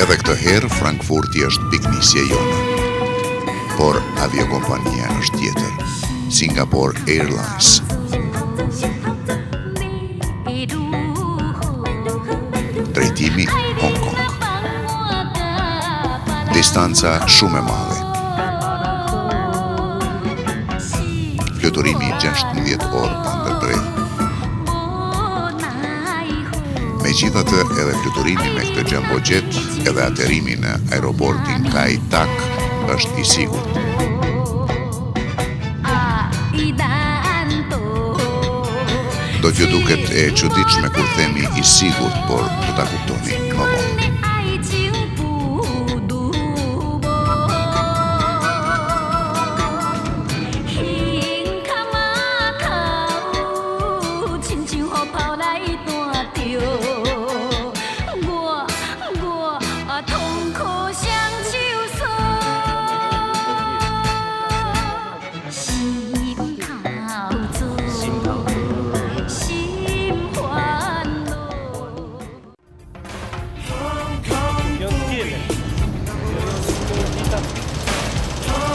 Edhe këtë herë, Frankfurti është piknisje jone. Por aviokompania është tjetër, Singapore Airlines. Drejtimi Hong Kong. Distanca shumë e madhe. Fluturimi 16 orë pa ndërprerje. Megjithatë, edhe fluturimi me këtë jumbo jet, edhe aterimi në aeroportin Kai Tak është i sigurt. Do t'ju duket e çuditshme kur themi i sigurt, por do ta kuptoni më vonë.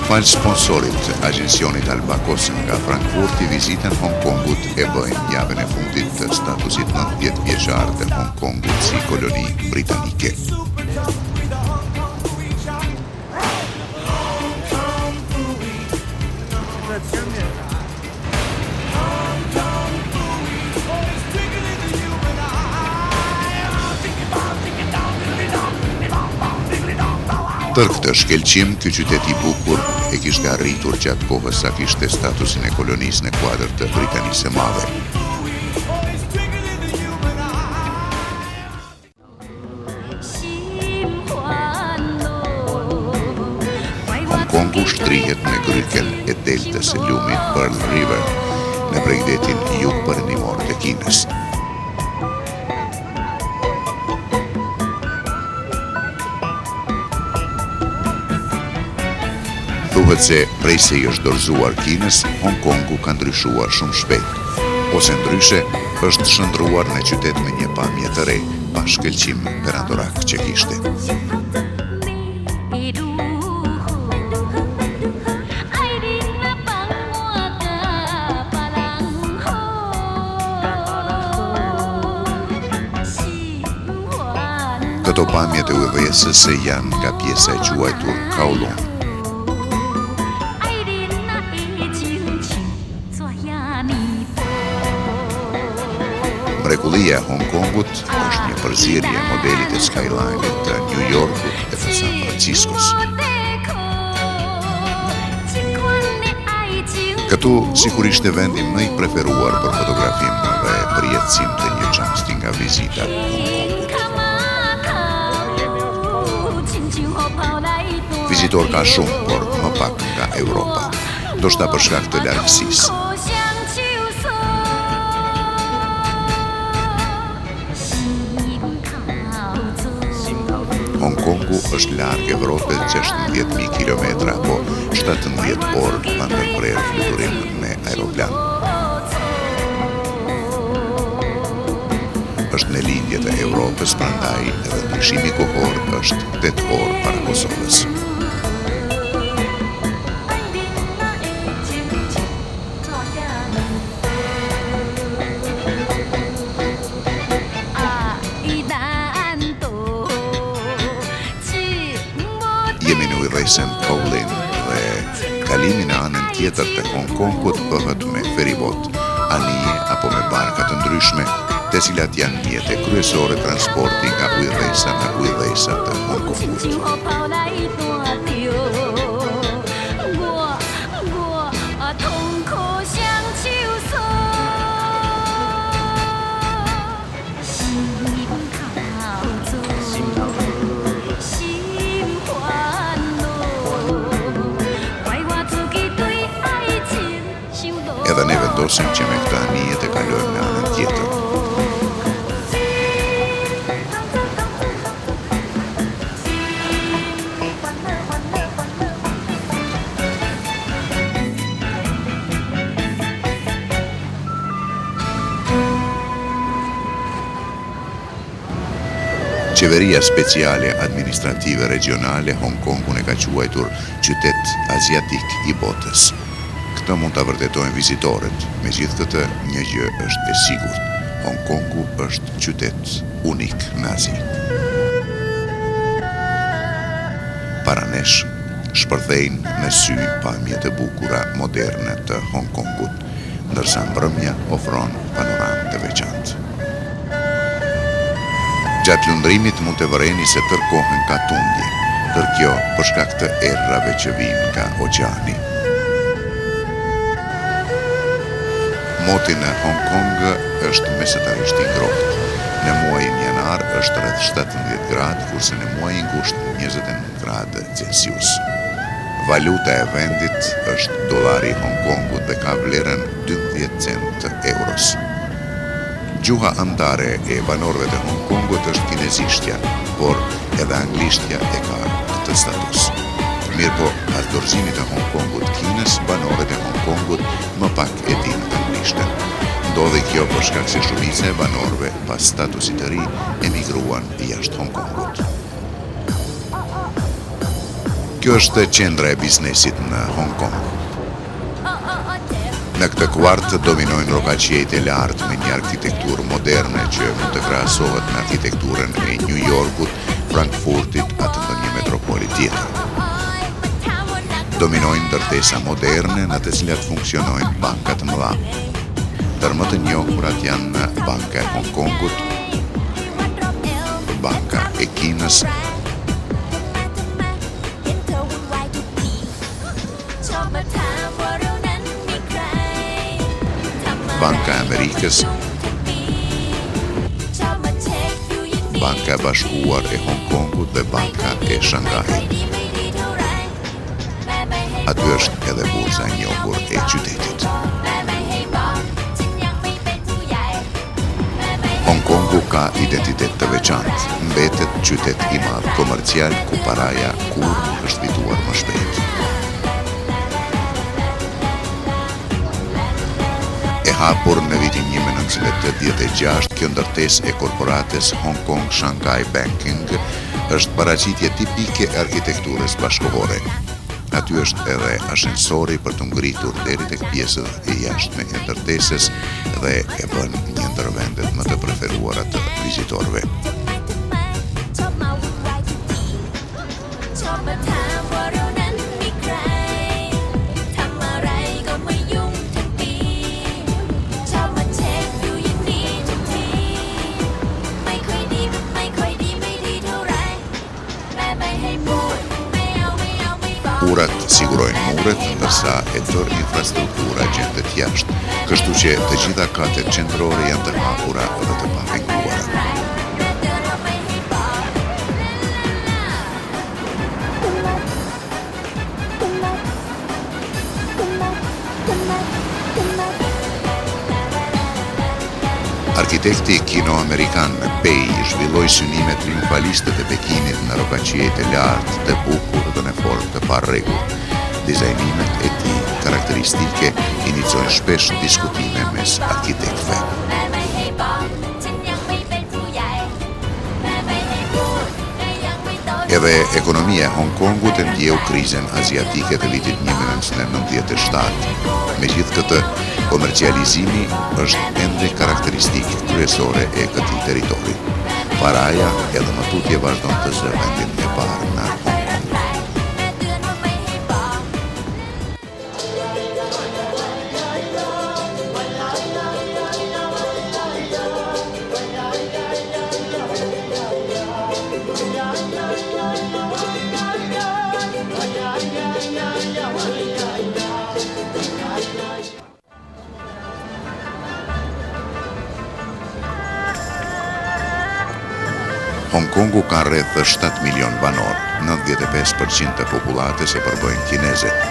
Falë sponsorit agjencionit Albacos nga Frankfurti, vizitën Hong Kongut e bëjnë javën e fundit të statusit 90 vjeçar të Hong Kongut si koloni britanike. Tër këtë shkelqim, ky qytet i bukur e kishte arritur gjatë kohës sa kishte statusin e kolonisë në kuadër të Britanisë së Madhe. Hong Kongu shtrihet në gryken e deltës së lumit Pearl River në bregdetin jugperëndimor të Kinës. Thuhet se prej se i është dorëzuar Kinës, Hong Kongu ka ndryshuar shumë shpejt, ose ndryshe është shndruar në qytet me një pamje të re, pa shkelqim perandorak që kishte. Këto pamjet e udhëheqësës janë nga pjesa e quajtur Kowloon. Mrekullia e Hong Kongut është një përzierje e modelit e skyline-it të New Yorkut e të San Franciscos. Këtu sikur ishte vendi më i preferuar për fotografim dhe përjetësim të një çasti nga vizita Hong Kongut. Vizitor ka shumë, por më pak nga Europa, ndoshta për shkak të largësisë. Hong Kongu është larg Evropës 16.000 kilometra apo 17 orë pa ndërprerë fluturim me aeroplan. Është në lindje të Evropës, prandaj edhe ndryshimi kohor është 8 orë para Kosovës. Jemi në udhëheqësen Kowloon dhe kalimi në anën tjetër të Hong Kongut bëhet me feribot, anije apo me barka të ndryshme, të cilat janë mjete kryesore transporti nga udhëheqësa në udhëheqësa të Hong Kongut. Edhe ne vendosim që me këta anije të kalojmë në anën tjetër. Qeveria Speciale Administrative Regionale Hong Kongun e ka quajtur qytet aziatik i botës. Këtë mund të vërtetojnë vizitorët, megjithatë një gjë është e sigurt. Hong Kongu është qytet unik në Azi. Para nesh shpërthejnë në sy pamjet e bukura moderne të Hong Kongut, ndërsa mbrëmja ofron panoramë të veçantë. Gjatë lundrimit mund të vëreni se tërkohen ka tundje, tërkjo për shkak të errave që vijnë nga oqeani. Moti në Hong Kong është mesatarisht i ngrohtë. Në muajin janar është rreth 17 gradë, kurse në muajin gusht 29 gradë Celsius. Valuta e vendit është dollari i Hong Kongut dhe ka vlerën 12 cent euros. Gjuha andare e banorëve të Hong Kongut është kinezishtja, por edhe anglishtja e ka këtë status. Mirëpo, pas dorëzimit të Hong Kongut Kinës, banorët e Hong Kongut më pak e dinë anglishtën. Ndodhi kjo për shkak se shumica e banorëve pas statusit të ri emigruan jashtë Hong Kongut. Kjo është qendra e biznesit në Hong Kong. Në këtë kuart dominojnë rrogaqjet e lartë me një arkitekturë moderne që mund të krahasohet me arkitekturën e New Yorkut, Frankfurtit atë ndonjë metropoli tjetër. Dominojnë ndërtesa moderne në të cilat funksionojnë banka të mëdha. Ndër më të njohurat janë Banka e Hong Kongut, Banka e Kinës, Banka e Amerikës, Banka e Bashkuar e Hong Kongut dhe Banka e Shanghait. Aty është edhe bursa e njohur e qytetit. Hong Kongu ka identitet të veçantë, mbetet qytet i madh komercial ku paraja kurrë është fituar më shpejt. Hapur në vitin 1986, kjo ndërtesë e korporates Hong Kong Shanghai Banking është paraqitje tipike e arkitekturës bashkëkohore. Aty është edhe ashensori për të ngritur deri tek pjesët e jashtme e ndërtesës dhe e bën një ndër vendet më të preferuara të vizitorëve. Urat sigurojnë muret, ndërsa e tërë infrastruktura gjendet jashtë, kështu që të gjitha katet qendrore janë të hapura dhe të papenguara. Arkitekti kino-amerikan Pei zhvilloi synimet triumfaliste të Pekinit në rrogaqjet e lartë, të bukur dhe në formë të parregull. Dizajnimet e tij karakteristike iniciojnë shpesh diskutime mes arkitektëve. Edhe ekonomia e Hong Kongut e ndjeu krizën aziatike të vitit 1997. Megjithë këtë, komercializimi është ende karakteristikë kryesore e këtij territori. Paraja edhe më tutje vazhdon të zë vendin e parë në Hong Kong. Hong Kongu ka rreth 7 milion banor, 95% të popullatës e përbëjnë kinezët.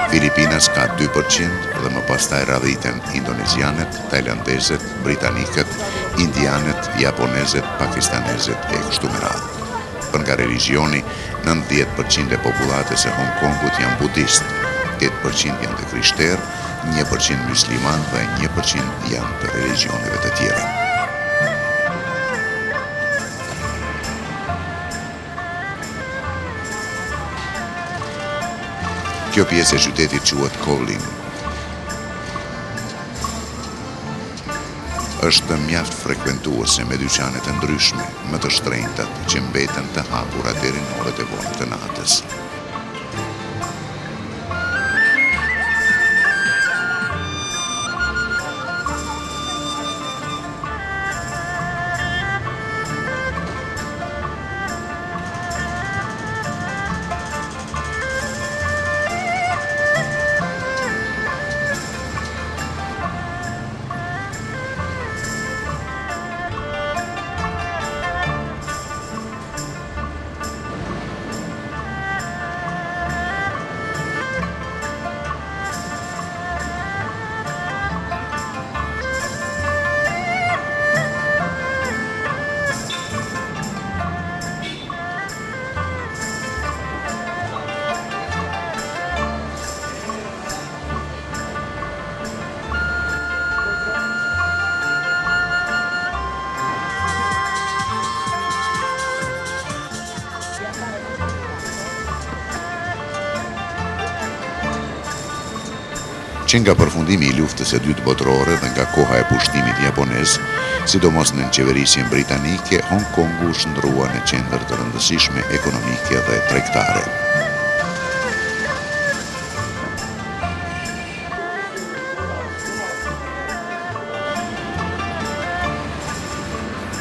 Filipinas ka 2% dhe më pastaj radhiten indonezianët, tajlandezët, britanikët, indianët, japonezët, pakistanezët e kështu me radhë. Për nga religioni, 90% e popullatës e Hong Kongut janë budist, 8% janë të krishterë, 1% musliman dhe 1% janë të religioneve të tjera. Kjo pjesë e qytetit quhet Kowloon. Është mjaft frekuentuese me dyqane të ndryshme, më të shtrenjtat që mbeten të hapura deri në orët e vonë të natës. Që nga përfundimi i luftës së dytë botërore dhe nga koha e pushtimit japonez, sidomos në qeverisjen britanike, Hong Kongu u shndrua në qendër të rëndësishme ekonomike dhe tregtare.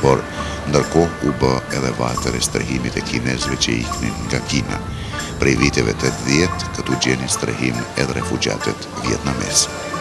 Por, ndërkohë u bë edhe vatër e strehimit e kinezëve që iknin nga Kina. Prej viteve 80, këtu gjenin strehim edhe refugjatët vietnamesë.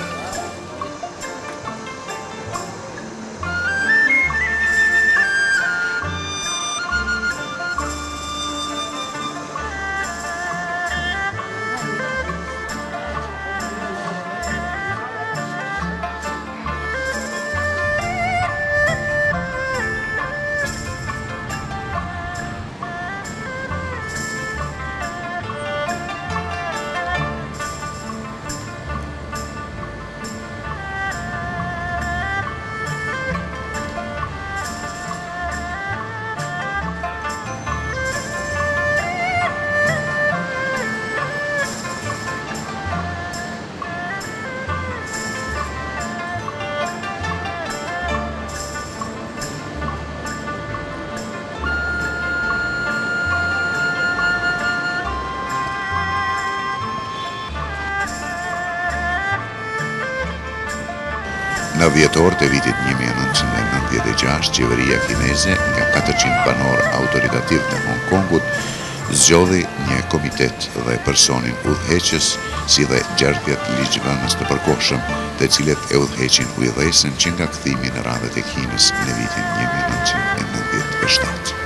Në vjetor të vitit 1996, qeveria kineze nga 400 banor autoritativ të Hong Kongut zgjodhi një komitet dhe personin udhëheqës si dhe 60 ligjvënës të përkohshëm, të cilët e udhëheqin ujëdhesën që nga kthimi në radhët e Kinës në vitin 1997.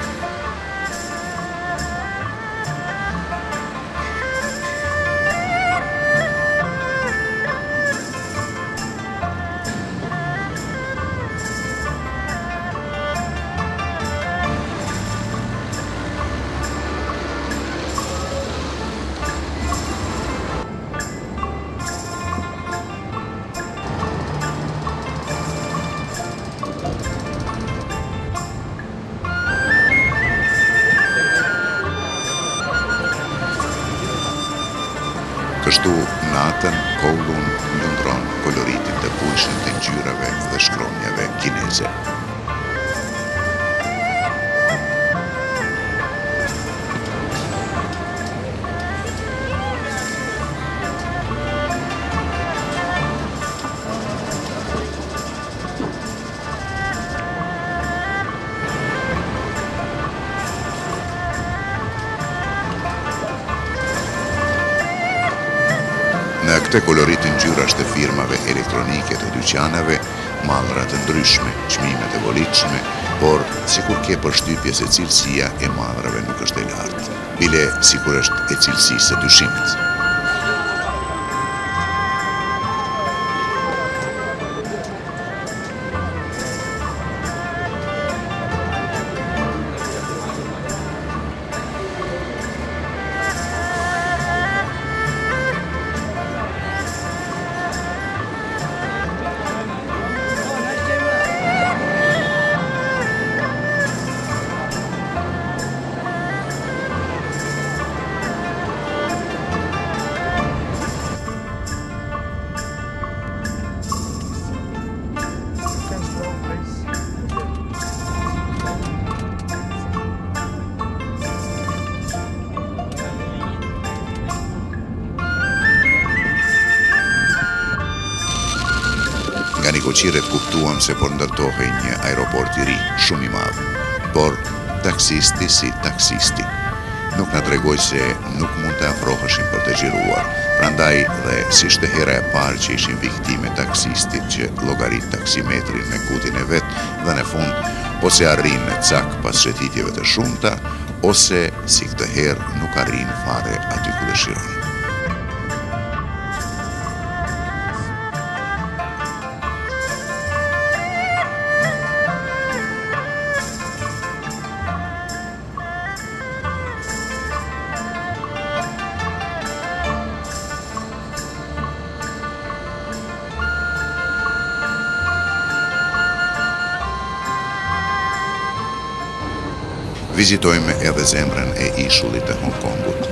Kështu natën Kowloon lundron koloritin të bujshëm të ngjyrave dhe shkronjave kineze. Në këtë kolorit ngjyrash të firmave elektronike të dyqanave, mallra të ndryshme, çmime të volitshme, por sikur ke përshtypje se cilësia e mallrave nuk është e lartë, bile sikur është e cilësisë së dyshimit. Nga Nikoqiret kuptuam se por ndërtohej një aeroport i ri, shumë i madh, por taksisti si taksisti nuk na tregoi se nuk mund të afroheshin për të xhiruar. Prandaj dhe si ishte hera e parë që ishin viktime taksistit që llogarit taksimetrin me kutin e vet dhe në fund ose arrin në cak pas shëtitjeve të shumta, ose si këtë herë nuk arrin fare aty ku dëshiron. Vizitojmë edhe zemrën e ishullit të Hong Kongut.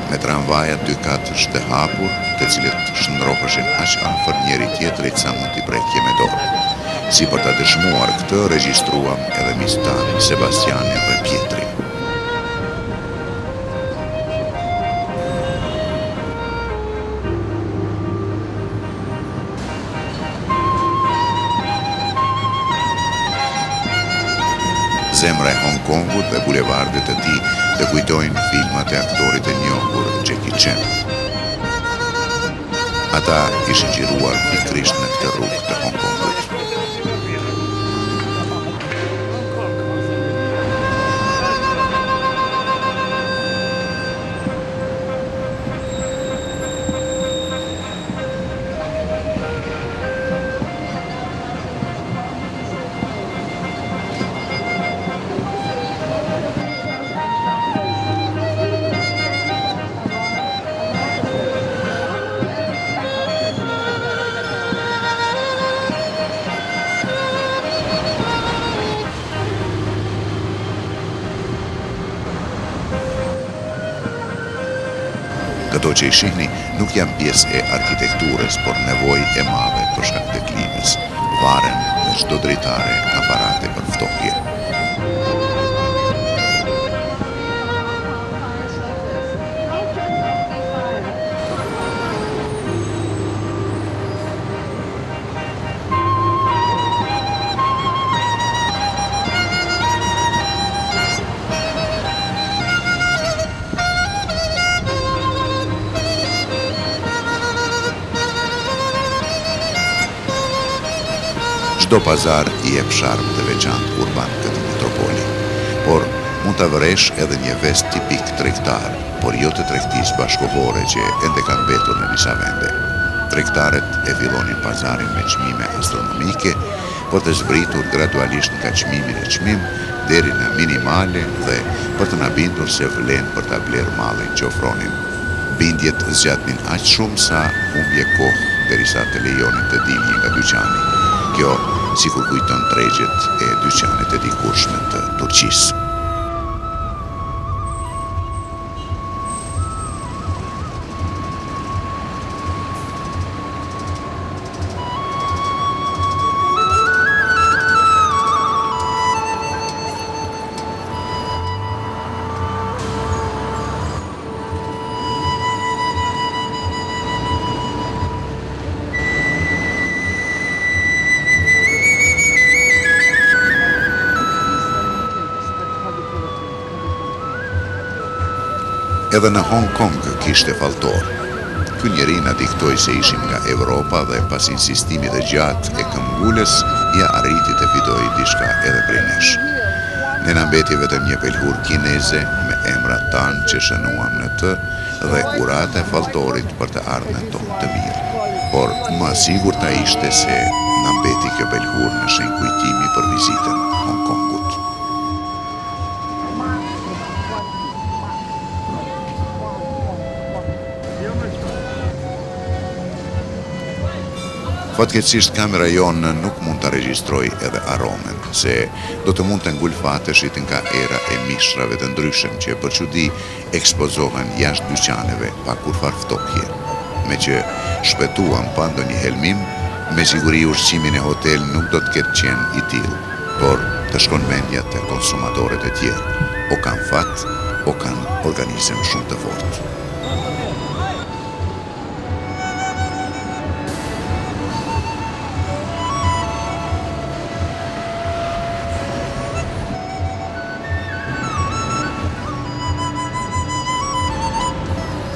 Me tramvajat 2 katësh të hapur, të cilët shndroheshin aq afër njëri tjetrit sa mund t'i prekje me dorë. Si për ta dëshmuar këtë, regjistruam edhe Mistan, Sebastianin dhe Pietrin. Zemra e Hong Kongut dhe bulevardet e tij të kujtojnë filmat e aktorit e njohur Jackie Chan. Ata ishin xhiruar pikërisht në këtë rrugë të Hong Kongut. Këto që i shihni nuk janë pjesë e arkitekturës, por nevojë e madhe për shkak të klimës. Varen në çdo dritare aparate për ftohje. Çdo pazar I jep sharm të veçantë urban këtë metropoli, por mund ta vëresh edhe një vest tipik tregtar, por jo të tregtisë bashkëkohore që ende ka mbetur në disa vende. tregtarët e fillonin pazarin me çmime astronomike, për të zbritur gradualisht nga çmimi në çmim deri në minimale dhe për të na bindur se vlen për ta bler mallin që ofronin. Bindjet zgjatnin aq shumë sa humbje kohë derisa të lejonin të dilnin nga dyqani. Kjo sikur kujton tregjet e dyqanit të dikurshme të Turqisë. Edhe në Hong Kong kishte falltor. Ky njeri na diktoi se ishim nga Evropa dhe pas insistimit të gjatë e këmbgulës, ja arriti të fitoi diçka edhe prej nesh. Ne na mbeti vetëm një pelhur kineze me emrat tanë që shënuam në të dhe urata e falltorit për të ardhmen tonë të mirë. Por më sigurt ta ishte se na mbeti kjo pelhur në shenjë kujtimi për vizitën Hong Kongut. Fatkeqësisht kamera jonë nuk mund të regjistroj edhe aromen, se do të mund të ngulfateshit nga era e mishrave të ndryshëm që për çudi ekspozohen jashtë dyqaneve pa kurfar ftohje. Me që shpëtuam pa ndonjë helmim, me siguri ushqimin e hotel nuk do të ketë qenë i tillë, por të shkon mendja te konsumatorët e tjerë, o kanë fat, o kanë organizëm shumë të fortë.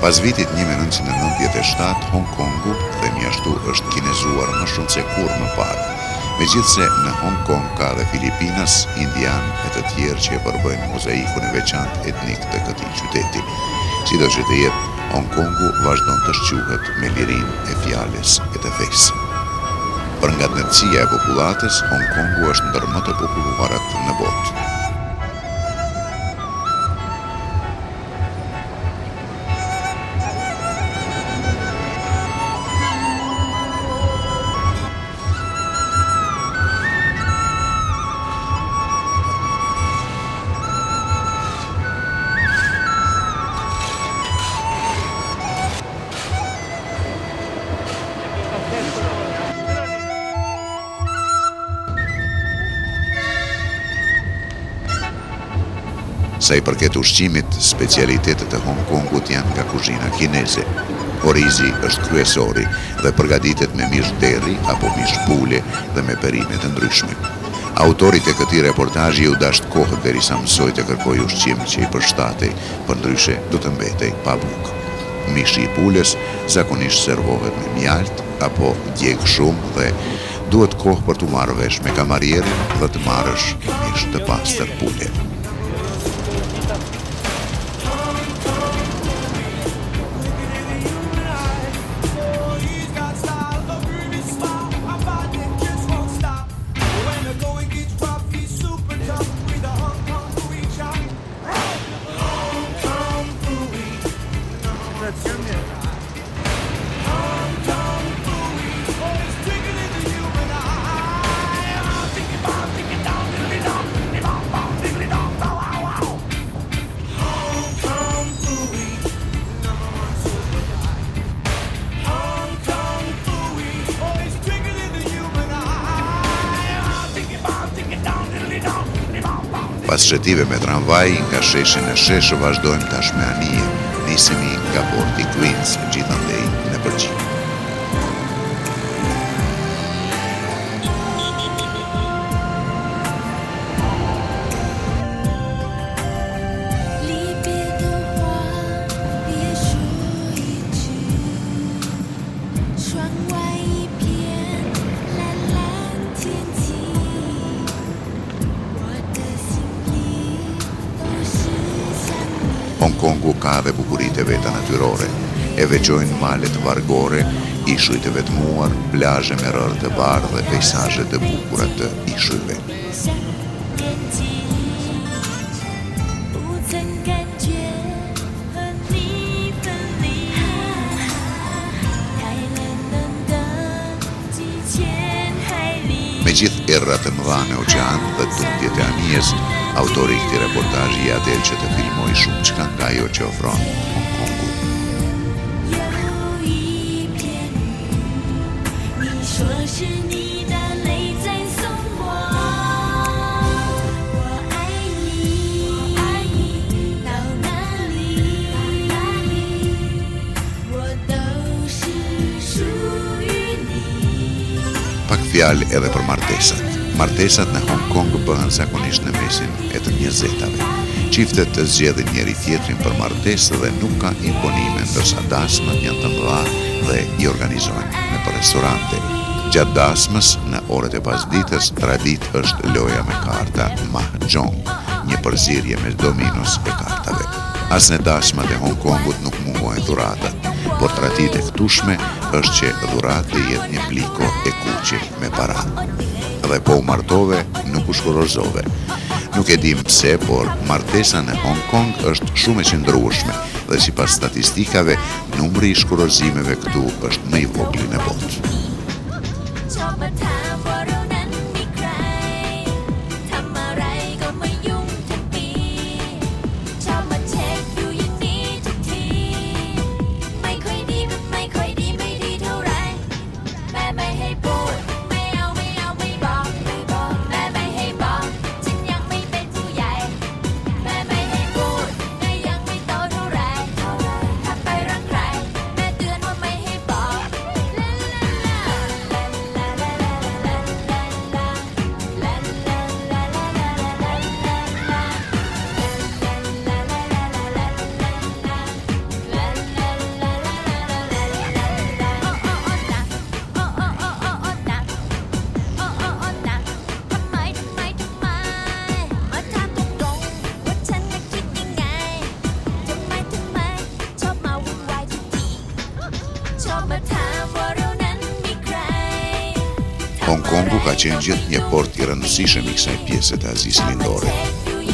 Pas vitit 1997, Hong Kongu dhe mjashtu është kinezuar më shumë se kur më parë. Megjithse në Hong Kong ka dhe Filipinas, Indian e të tjerë që e përbëjnë mozaikun e veçantë etnik të këtij qyteti. Sido që të jetë, Hong Kongu vazhdon të shquhet me lirinë e fjalës e të fesë. Për ngatësia e popullatës, Hong Kongu është ndër më të populluarat në botë. Sa i përket ushqimit, specialitetet e Hong Kongut janë nga kuzhina kineze. Orizi është kryesori dhe përgatitet me mish derri apo mish pule dhe me perime të ndryshme. Autorit e këtij reportazhi u dasht kohë derisa mësoi të kërkojë ushqim që i përshtatej, përndryshe do të mbetej pa bukë. Mishi i pules zakonisht servohet me mjalt apo djeg shumë dhe duhet kohë për t'u marrë vesh me kamarierin dhe të marrësh mish të pastër pule. Pas shëtive me tramvaj, nga sheshe në sheshe vazhdojmë tash me anije, nisemi nga porti Queens, gjithandej në përgjim. Hong Kongu ka dhe bukuritë e veta natyrore, e veçojnë malet vargore ishujt e vetmuar, plazhe me rërë të bardhë dhe pejsazhe të bukura të ishujve. Me gjithë errat e mëdha në oqean dhe tundjet e anijes, autori i këtij reportazhi ja del që të filmoj shumë çka nga ajo që ofron Hong Kongu. Pak fjalë edhe për martesat. Martesat në Hong Kong bëhen zakonisht në mesin e të 20-tave. Çiftet të zgjedhin njëri tjetrin për martesë dhe nuk ka imponime, ndërsa dasmat janë të mëdha dhe i organizojnë në restorante. Gjatë dasmës, në orët e pasdites, tradit është loja me karta mahjong, një përzierje me dominos e kartave. As në dasmat e Hong Kongut nuk mungohen dhuratat, por tradit e këtushme është që dhuratë të jetë një pliko e kuqe me para. Dhe po u martove, nuk u shkurorëzove. Nuk e dim pse, por martesa në Hong Kong është shumë e qëndrueshme dhe sipas statistikave, numri i shkurorëzimeve këtu është më i vogël në botë. Hong Kongu ka qenë gjithë një port i rëndësishëm i kësaj pjese të Azisë Lindore.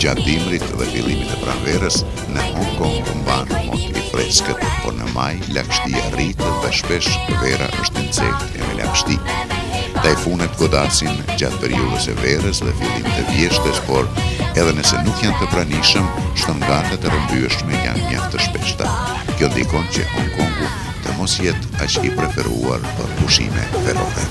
Gjatë dimrit dhe fillimit të pranverës, në Hong Kong mban mot i freskët, por në maj lagështia rritet dhe shpesh vera është nxehtë me lagështi. Tajfunet godasin gjatë periudhës e verës dhe fillimit të vjeshtës, por edhe nëse nuk janë të pranishëm, shtrëngatet e rrëmbyeshme janë mjaft të shpeshta. Kjo ndikon që Hong Kongu të mos jetë aq i preferuar për pushime verore.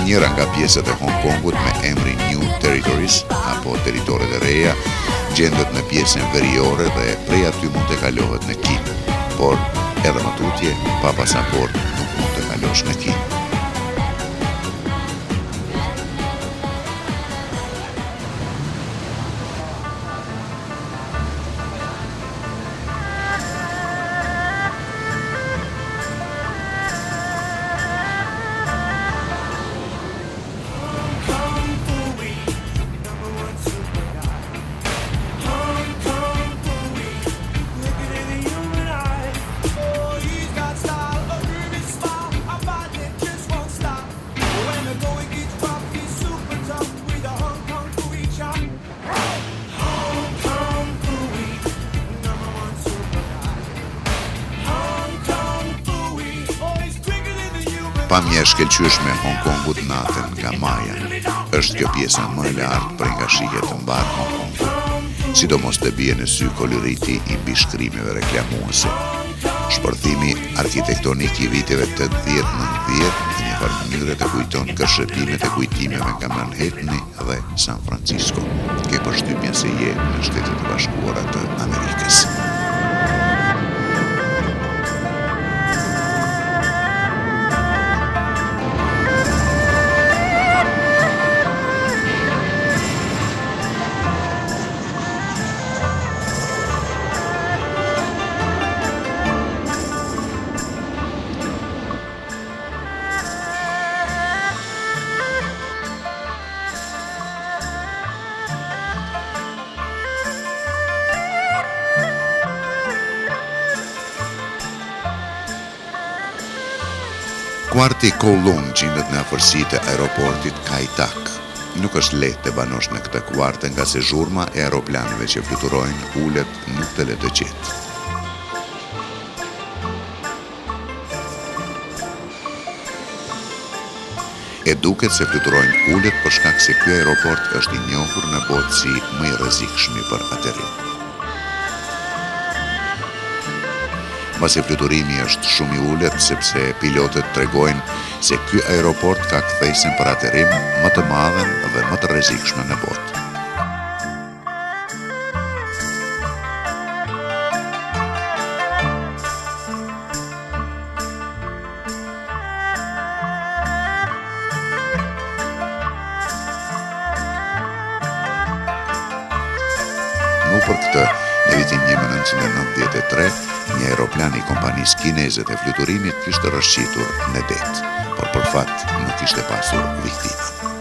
Njëra nga pjesët e Hong Kongut me emrin New Territories, apo teritoret e reja, gjendet në pjesën veriore dhe prej aty mund të kalohet në Kinë, por edhe më tutje, pa pasaport nuk mund të kalosh në Kinë. Pamja e shkelqyeshme e Hong Kongut natën nga maja. Është kjo pjesa më e lartë prej nga shihet të mbar Hong Kongut, sidomos të bie në sy koloriti i mbi shkrimeve reklamuese. Shpërthimi arkitektonik i viteve 80-90 në një farë mënyrë atyre të kujton kërshëpimet e kujtimeve nga Manhattani dhe San Francisco. Ke përshtypjen se je në Shtetet e Bashkuara të Amerikës. Kuarti Kowloon gjendet në afërsitë e aeroportit Kai Tak. Nuk është lehtë të banosh në këtë kuart nga se zhurma e aeroplaneve që fluturojnë ulet nuk të le të gjetë. E duket se fluturojnë ulet për shkak se ky aeroport është i njohur në botë si më i rrezikshëm për aterrim. Pasi fluturimi është shumë i ulët sepse pilotët tregojnë se ky aeroport ka kthesën për aterrim më të madhen dhe më të rrezikshme në botë. Nuk për këtë, në vitin 1993, një aeroplan i kompanisë kineze të fluturimit kishte rrëshqitur në det, por për fat nuk kishte pasur viktima.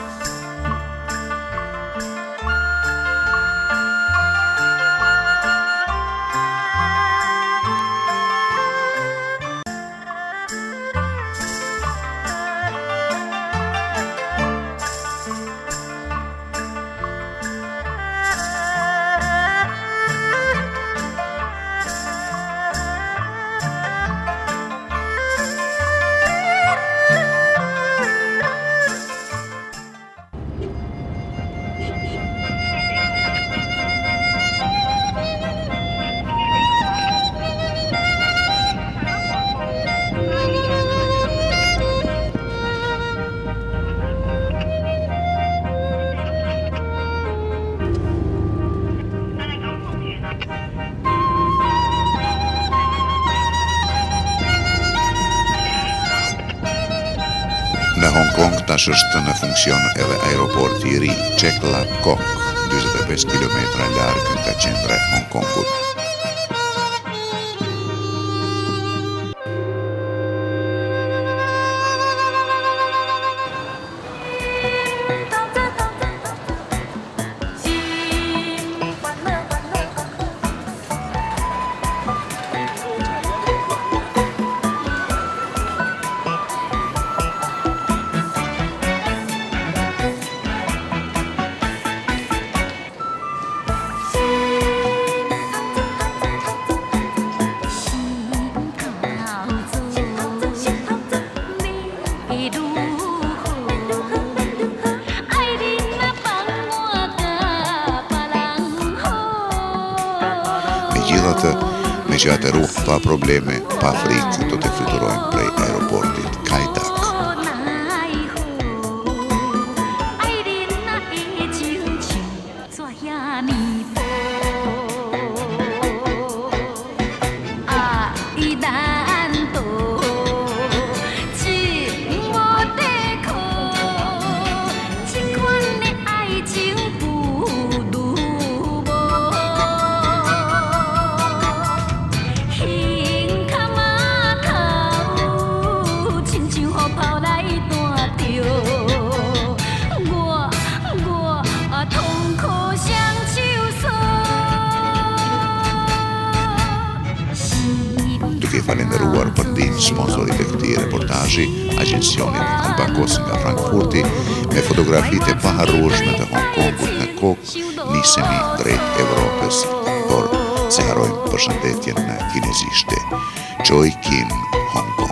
Në Hong Kong tash është në funksion edhe aeroporti i ri Chek Lap Kok, 45 km larg nga qendra e Hong Kongut. Me që atëru pa probleme, pa frikë, do të fluturojnë prej aeroportit Kai Tak. Falenderuar për ndihmën sponsorit e këtij reportazhi, agjencionit Albakos nga Frankfurti, me fotografitë e paharrueshme të Hong Kongut në kokë, nisemi drejt Evropës, por se harrojmë përshëndetjen në kinezishte. Choi Kin, Hong Kong.